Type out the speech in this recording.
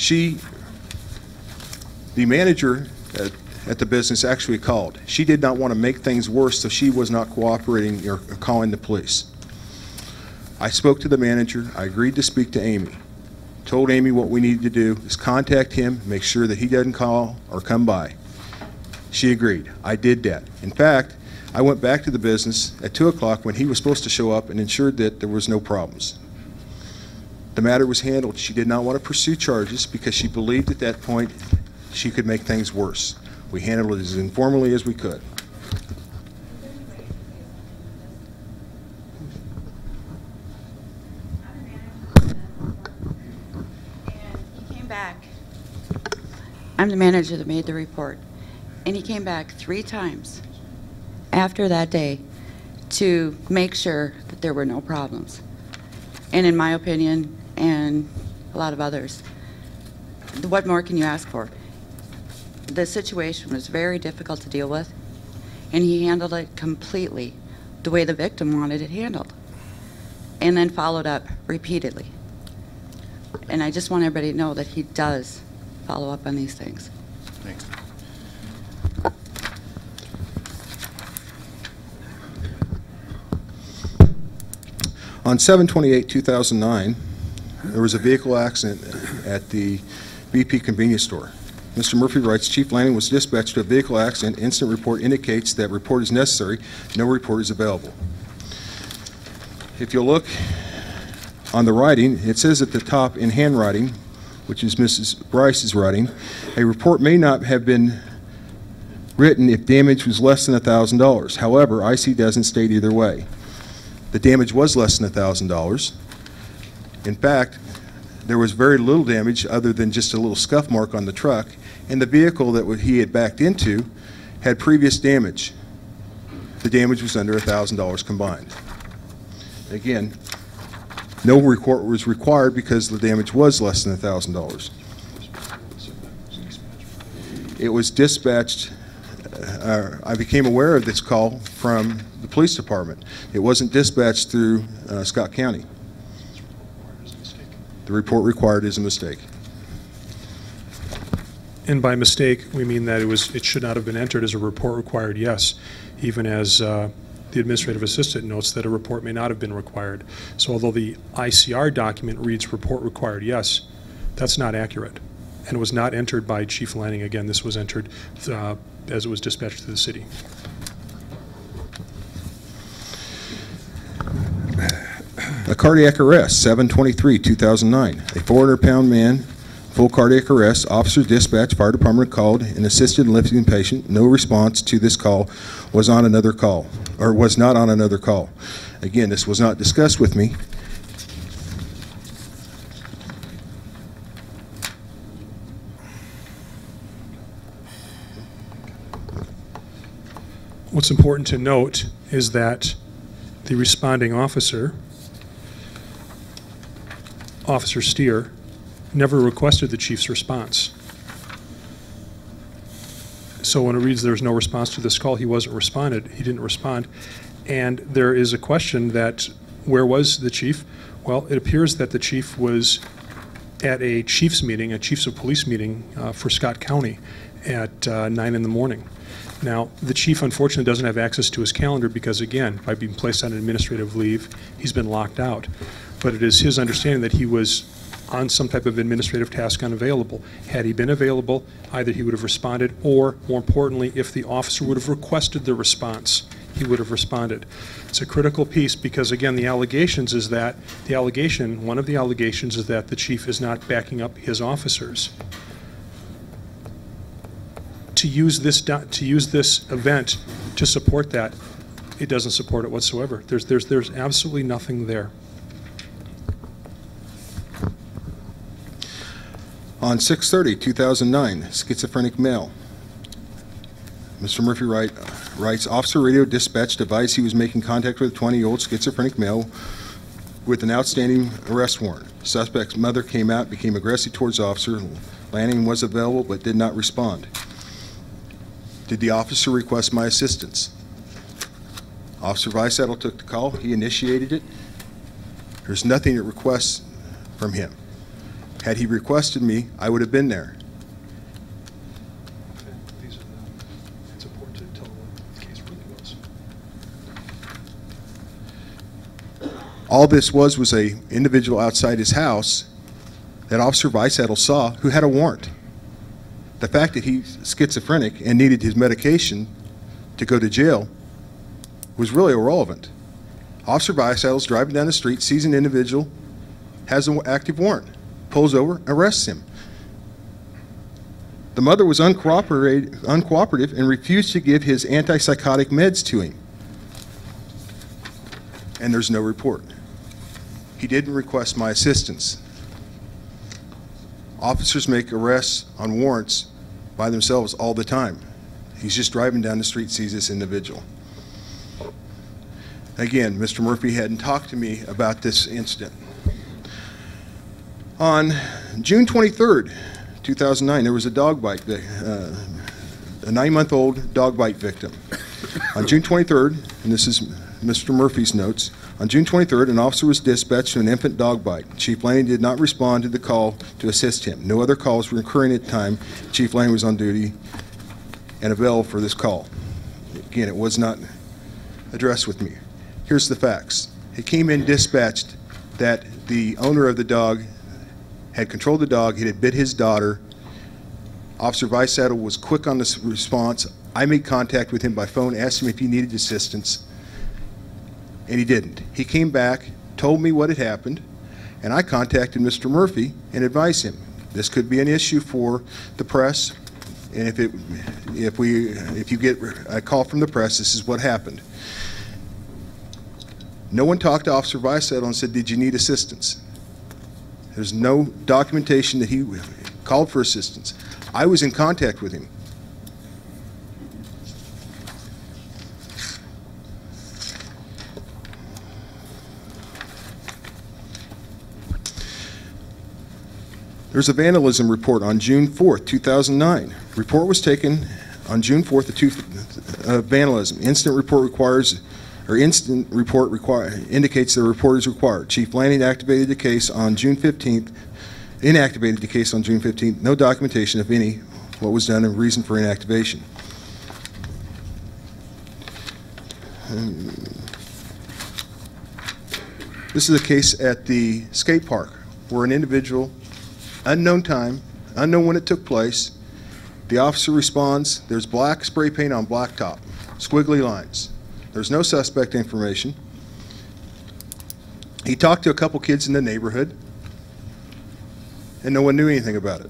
The manager at the business actually called. She did not want to make things worse, so she was not cooperating or calling the police. I spoke to the manager. I agreed to speak to Amy. Told Amy what we needed to do is contact him, make sure that he doesn't call or come by. She agreed. I did that. In fact, I went back to the business at 2 o'clock when he was supposed to show up and ensured that there was no problems. The matter was handled. She did not want to pursue charges because she believed at that point she could make things worse. We handled it as informally as we could. I'm the manager that made the report. And he came back 3 times after that day to make sure that there were no problems. And in my opinion, and a lot of others, what more can you ask for? The situation was very difficult to deal with, and he handled it completely the way the victim wanted it handled, and then followed up repeatedly. And I just want everybody to know that he does follow up on these things. Thanks. On 7/28/2009, there was a vehicle accident at the BP convenience store. Mr. Murphy writes, Chief Lanning was dispatched to a vehicle accident. Incident report indicates that report is necessary. No report is available. If you look on the writing, it says at the top in handwriting, which is Mrs. Bryce's writing, a report may not have been written if damage was less than $1,000. However, IC doesn't state either way. The damage was less than $1,000. In fact, there was very little damage other than just a little scuff mark on the truck, and the vehicle that he had backed into had previous damage. The damage was under $1,000 combined. Again, no report was required because the damage was less than $1,000. It was dispatched, I became aware of this call from the police department. It wasn't dispatched through Scott County. The report required is a mistake. And by mistake, we mean that it should not have been entered as a report required, yes, even as the administrative assistant notes that a report may not have been required. So although the ICR document reads report required, yes, that's not accurate. And it was not entered by Chief Lanning. Again, this was entered as it was dispatched to the city. A cardiac arrest, 7/23/2009. A 400-pound man, full cardiac arrest. Officer dispatched, fire department called and assisted in lifting the patient. No response to this call was on another call, or was not on another call. Again, this was not discussed with me. What's important to note is that the responding officer, Officer Steer, never requested the chief's response. So when it reads there's no response to this call, he didn't respond. And there is a question that, where was the chief? Well, it appears that the chief was at a chief's meeting, a chiefs of police meeting for Scott County at 9 in the morning. Now, the chief unfortunately doesn't have access to his calendar because, again, by being placed on administrative leave, he's been locked out. But it is his understanding that he was on some type of administrative task unavailable. Had he been available, either he would have responded, or, more importantly, if the officer would have requested the response, he would have responded. It's a critical piece because, again, one of the allegations is that the chief is not backing up his officers. To use this event to support that, it doesn't support it whatsoever. There's absolutely nothing there. On 6/30/2009, schizophrenic male. Mr. Murphy writes, Officer radio dispatched advised he was making contact with a 20-year-old schizophrenic male with an outstanding arrest warrant. Suspect's mother came out, became aggressive towards officer. Lanning was available but did not respond. Did the officer request my assistance? Officer Visettle took the call. He initiated it. There's nothing that requests from him. Had he requested me, I would have been there. It's important to tell what the case really was. All this was a individual outside his house that Officer Weissettle saw who had a warrant. The fact that he's schizophrenic and needed his medication to go to jail was really irrelevant. Officer Weissettle's driving down the street, sees an individual, has an active warrant, pulls over, arrests him. The mother was uncooperative and refused to give his antipsychotic meds to him. And there's no report. He didn't request my assistance. Officers make arrests on warrants by themselves all the time. He's just driving down the street, sees this individual. Again, Mr. Murphy hadn't talked to me about this incident. On June 23rd, 2009, there was a dog bite, a 9-month-old dog bite victim. On June 23rd, and this is Mr. Murphy's notes, on June 23rd, an officer was dispatched to an infant dog bite. Chief Plaine did not respond to the call to assist him. No other calls were occurring at the time. Chief Plaine was on duty and available for this call. Again, it was not addressed with me. Here's the facts. He came in dispatched that the owner of the dog had controlled the dog. It had bit his daughter. Officer Weissettle was quick on the response. I made contact with him by phone, asked him if he needed assistance, and he didn't. He came back, told me what had happened, and I contacted Mr. Murphy and advised him this could be an issue for the press, and if you get a call from the press, this is what happened. No one talked to Officer Weissettle and said, did you need assistance? There's no documentation that he called for assistance. I was in contact with him. There's a vandalism report on June 4th, 2009. Report was taken on June 4th of vandalism. Incident report indicates the report is required. Chief Lanning activated the case on June 15th, inactivated the case on June 15th. No documentation, if any, what was done and reason for inactivation. This is a case at the skate park where an individual, unknown time, unknown when it took place, the officer responds, there's black spray paint on blacktop, squiggly lines. There's no suspect information. He talked to a couple kids in the neighborhood, and no one knew anything about it.